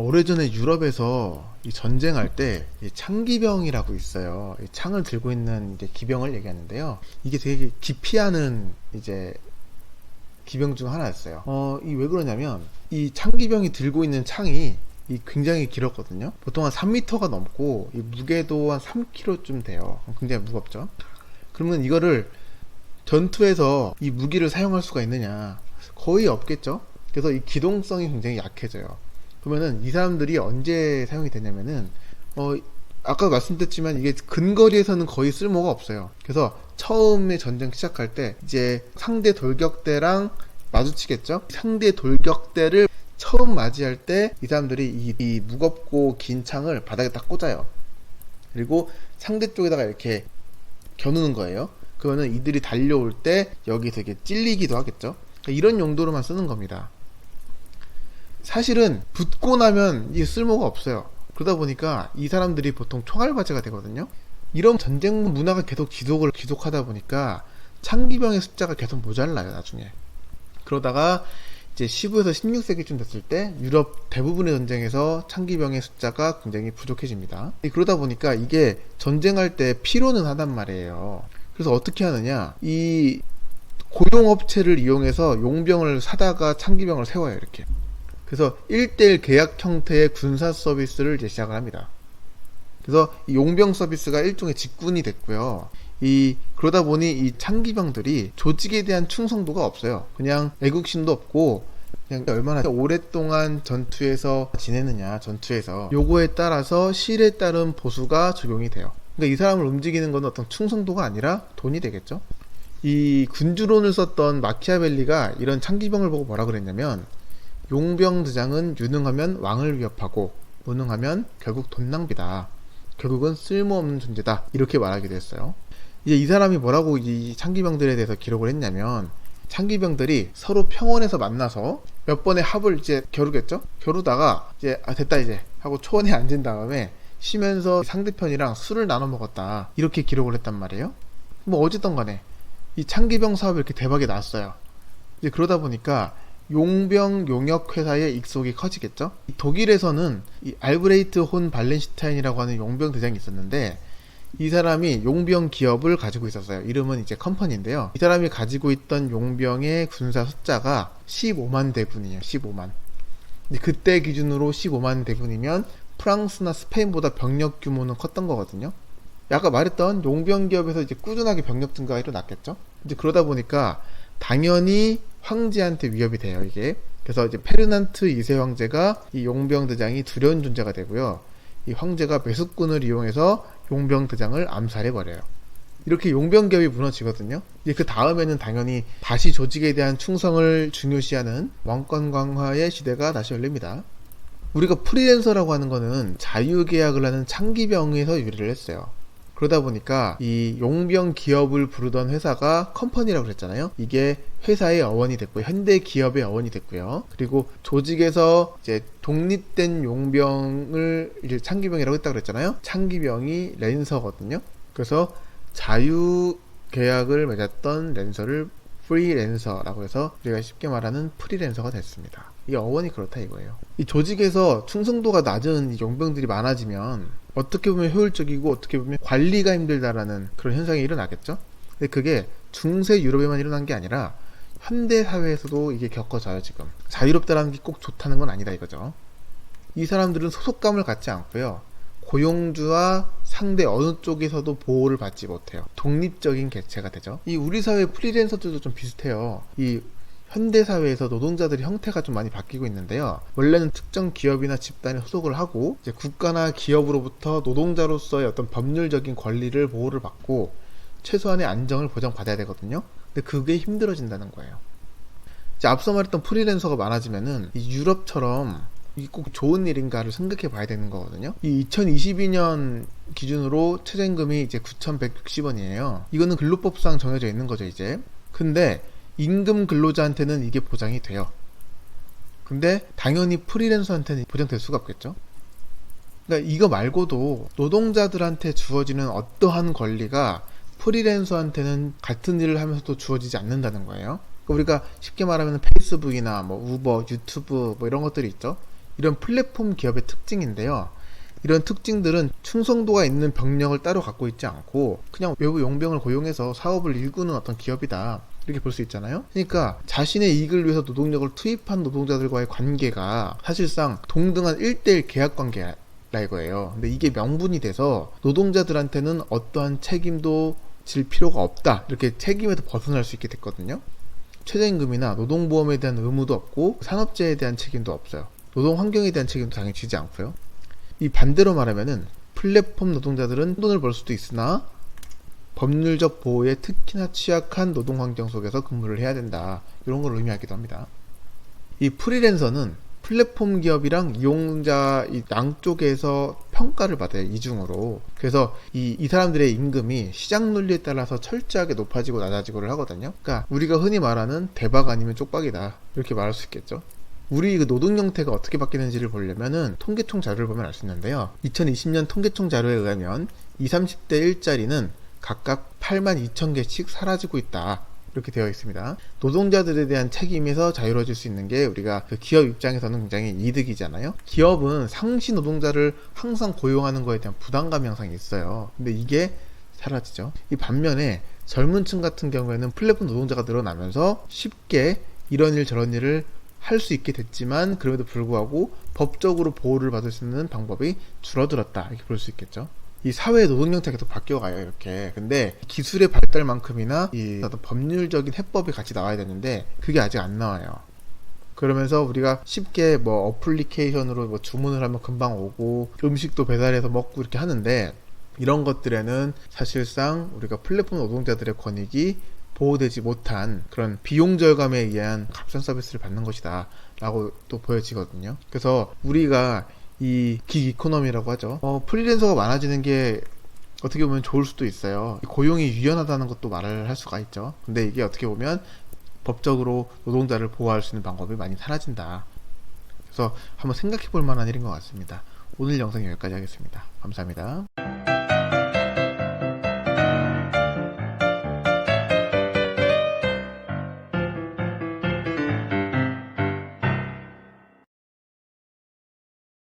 오래전에 유럽에서 이 전쟁할 때 이 창기병이라고 있어요. 이 창을 들고 있는 이제 기병을 얘기하는데요. 이게 되게 기피하는 이제 기병 중 하나였어요. 이 왜 그러냐면 이 창기병이 들고 있는 창이 이 굉장히 길었거든요. 보통 한 3m가 넘고 이 무게도 한 3kg쯤 돼요. 굉장히 무겁죠. 그러면 이거를 전투에서 이 무기를 사용할 수가 있느냐? 거의 없겠죠. 그래서 이 기동성이 굉장히 약해져요. 그러면은 이 사람들이 언제 사용이 되냐면은 아까 말씀드렸지만 이게 근거리에서는 거의 쓸모가 없어요. 그래서 처음에 전쟁 시작할 때 이제 상대 돌격대랑 마주치겠죠. 상대 돌격대를 처음 맞이할 때 이 사람들이 이 무겁고 긴 창을 바닥에 딱 꽂아요. 그리고 상대 쪽에다가 이렇게 겨누는 거예요. 그러면은 이들이 달려올 때 여기 되게 찔리기도 하겠죠. 그러니까 이런 용도로만 쓰는 겁니다. 사실은 붙고 나면 이게 쓸모가 없어요. 그러다 보니까 이 사람들이 보통 총알바지가 되거든요. 이런 전쟁 문화가 계속 지속하다 보니까 창기병의 숫자가 계속 모자라요, 나중에. 그러다가 이제 15에서 16세기쯤 됐을 때 유럽 대부분의 전쟁에서 창기병의 숫자가 굉장히 부족해집니다. 그러다 보니까 이게 전쟁할 때 필요는 하단 말이에요. 그래서 어떻게 하느냐, 이 고용업체를 이용해서 용병을 사다가 창기병을 세워요, 이렇게. 그래서 1:1 계약 형태의 군사 서비스를 이제 시작을 합니다. 그래서 이 용병 서비스가 일종의 직군이 됐고요. 그러다 보니 이 창기병들이 조직에 대한 충성도가 없어요. 그냥 애국심도 없고, 그냥 얼마나 오랫동안 전투에서 지내느냐, 전투에서 요거에 따라서 실에 따른 보수가 적용이 돼요. 그러니까 이 사람을 움직이는 건 어떤 충성도가 아니라 돈이 되겠죠. 이 군주론을 썼던 마키아벨리가 이런 창기병을 보고 뭐라 그랬냐면, 용병대장은 유능하면 왕을 위협하고 무능하면 결국 돈 낭비다. 결국은 쓸모없는 존재다. 이렇게 말하기도 했어요. 이제 이 사람이 뭐라고 이 창기병들에 대해서 기록을 했냐면, 창기병들이 서로 평원에서 만나서 몇 번의 합을 이제 겨루겠죠? 겨루다가 이제 됐다 이제 하고 초원에 앉은 다음에 쉬면서 상대편이랑 술을 나눠 먹었다. 이렇게 기록을 했단 말이에요. 뭐 어쨌든 간에 이 창기병 사업이 이렇게 대박이 났어요. 이제 그러다 보니까 용병 용역 회사의 익속이 커지겠죠. 독일에서는 이 알브레이트 혼 발렌슈타인이라고 하는 용병 대장이 있었는데, 이 사람이 용병 기업을 가지고 있었어요. 이름은 이제 컴퍼니인데요. 이 사람이 가지고 있던 용병의 군사 숫자가 15만 대군이에요. 15만. 근데 그때 기준으로 15만 대군이면 프랑스나 스페인보다 병력 규모는 컸던 거거든요. 아까 말했던 용병 기업에서 이제 꾸준하게 병력 증가가 일어났겠죠. 이제 그러다 보니까 당연히 황제한테 위협이 돼요, 이게. 그래서 이제 페르난트 2세 황제가 이 용병 대장이 두려운 존재가 되고요. 이 황제가 매수꾼을 이용해서 용병 대장을 암살해버려요. 이렇게 용병 기업이 무너지거든요. 이제 그 다음에는 당연히 다시 조직에 대한 충성을 중요시하는 왕권 강화의 시대가 다시 열립니다. 우리가 프리랜서라고 하는 거는 자유계약을 하는 창기병에서 유래를 했어요. 그러다 보니까 이 용병 기업을 부르던 회사가 컴퍼니라고 그랬잖아요. 이게 회사의 어원이 됐고요. 현대 기업의 어원이 됐고요. 그리고 조직에서 이제 독립된 용병을 이제 창기병이라고 했다고 그랬잖아요. 창기병이 랜서거든요. 그래서 자유 계약을 맺었던 랜서를 프리랜서라고 해서 우리가 쉽게 말하는 프리랜서가 됐습니다. 이 어원이 그렇다 이거예요. 이 조직에서 충성도가 낮은 이 용병들이 많아지면 어떻게 보면 효율적이고 어떻게 보면 관리가 힘들다라는 그런 현상이 일어나겠죠. 근데 그게 중세 유럽에만 일어난 게 아니라 현대 사회에서도 이게 겪어져요. 지금 자유롭다라는 게 꼭 좋다는 건 아니다 이거죠. 이 사람들은 소속감을 갖지 않고요, 고용주와 상대 어느 쪽에서도 보호를 받지 못해요. 독립적인 개체가 되죠. 이 우리 사회 프리랜서들도 좀 비슷해요. 이 현대사회에서 노동자들의 형태가 좀 많이 바뀌고 있는데요. 원래는 특정 기업이나 집단에 소속을 하고 이제 국가나 기업으로부터 노동자로서의 어떤 법률적인 권리를 보호를 받고 최소한의 안정을 보장받아야 되거든요. 근데 그게 힘들어진다는 거예요. 이제 앞서 말했던 프리랜서가 많아지면은 이 유럽처럼 이게 꼭 좋은 일인가를 생각해 봐야 되는 거거든요. 이 2022년 기준으로 최저임금이 이제 9,160원이에요. 이거는 근로법상 정해져 있는 거죠, 이제. 근데 임금 근로자한테는 이게 보장이 돼요. 근데 당연히 프리랜서한테는 보장될 수가 없겠죠. 그러니까 이거 말고도 노동자들한테 주어지는 어떠한 권리가 프리랜서한테는 같은 일을 하면서도 주어지지 않는다는 거예요. 그러니까 우리가 쉽게 말하면 페이스북이나 뭐 우버, 유튜브 뭐 이런 것들이 있죠. 이런 플랫폼 기업의 특징인데요. 이런 특징들은 충성도가 있는 병력을 따로 갖고 있지 않고 그냥 외부 용병을 고용해서 사업을 일구는 어떤 기업이다, 이렇게 볼 수 있잖아요. 그러니까 자신의 이익을 위해서 노동력을 투입한 노동자들과의 관계가 사실상 동등한 1대1 계약 관계라 이거예요. 근데 이게 명분이 돼서 노동자들한테는 어떠한 책임도 질 필요가 없다, 이렇게 책임에서 벗어날 수 있게 됐거든요. 최저임금이나 노동보험에 대한 의무도 없고 산업재해에 대한 책임도 없어요. 노동환경에 대한 책임도 당연히 지지 않고요. 이 반대로 말하면은 플랫폼 노동자들은 돈을 벌 수도 있으나 법률적 보호에 특히나 취약한 노동환경 속에서 근무를 해야 된다, 이런 걸 의미하기도 합니다. 이 프리랜서는 플랫폼 기업이랑 이용자 이 양쪽에서 평가를 받아요, 이중으로. 그래서 이 사람들의 임금이 시장 논리에 따라서 철저하게 높아지고 낮아지고를 하거든요. 그러니까 우리가 흔히 말하는 대박 아니면 쪽박이다, 이렇게 말할 수 있겠죠. 우리 그 노동 형태가 어떻게 바뀌는지를 보려면은 통계청 자료를 보면 알 수 있는데요. 2020년 통계청 자료에 의하면 20, 30대 일자리는 각각 82,000개씩 사라지고 있다, 이렇게 되어 있습니다. 노동자들에 대한 책임에서 자유로워질 수 있는 게 우리가 그 기업 입장에서는 굉장히 이득이잖아요. 기업은 상시 노동자를 항상 고용하는 거에 대한 부담감이 항상 있어요. 근데 이게 사라지죠. 이 반면에 젊은 층 같은 경우에는 플랫폼 노동자가 늘어나면서 쉽게 이런 일 저런 일을 할 수 있게 됐지만 그럼에도 불구하고 법적으로 보호를 받을 수 있는 방법이 줄어들었다, 이렇게 볼 수 있겠죠. 이 사회의 노동 형태가 계속 바뀌어가요, 이렇게. 근데 기술의 발달만큼이나 이 어떤 법률적인 해법이 같이 나와야 되는데 그게 아직 안 나와요. 그러면서 우리가 쉽게 뭐 어플리케이션으로 뭐 주문을 하면 금방 오고 음식도 배달해서 먹고 이렇게 하는데, 이런 것들에는 사실상 우리가 플랫폼 노동자들의 권익이 보호되지 못한 그런 비용 절감에 의한 값싼 서비스를 받는 것이다, 라고 또 보여지거든요. 그래서 우리가 이 긱 이코노미라고 하죠. 프리랜서가 많아지는 게 어떻게 보면 좋을 수도 있어요. 고용이 유연하다는 것도 말을 할 수가 있죠. 근데 이게 어떻게 보면 법적으로 노동자를 보호할 수 있는 방법이 많이 사라진다. 그래서 한번 생각해 볼 만한 일인 것 같습니다. 오늘 영상 여기까지 하겠습니다. 감사합니다.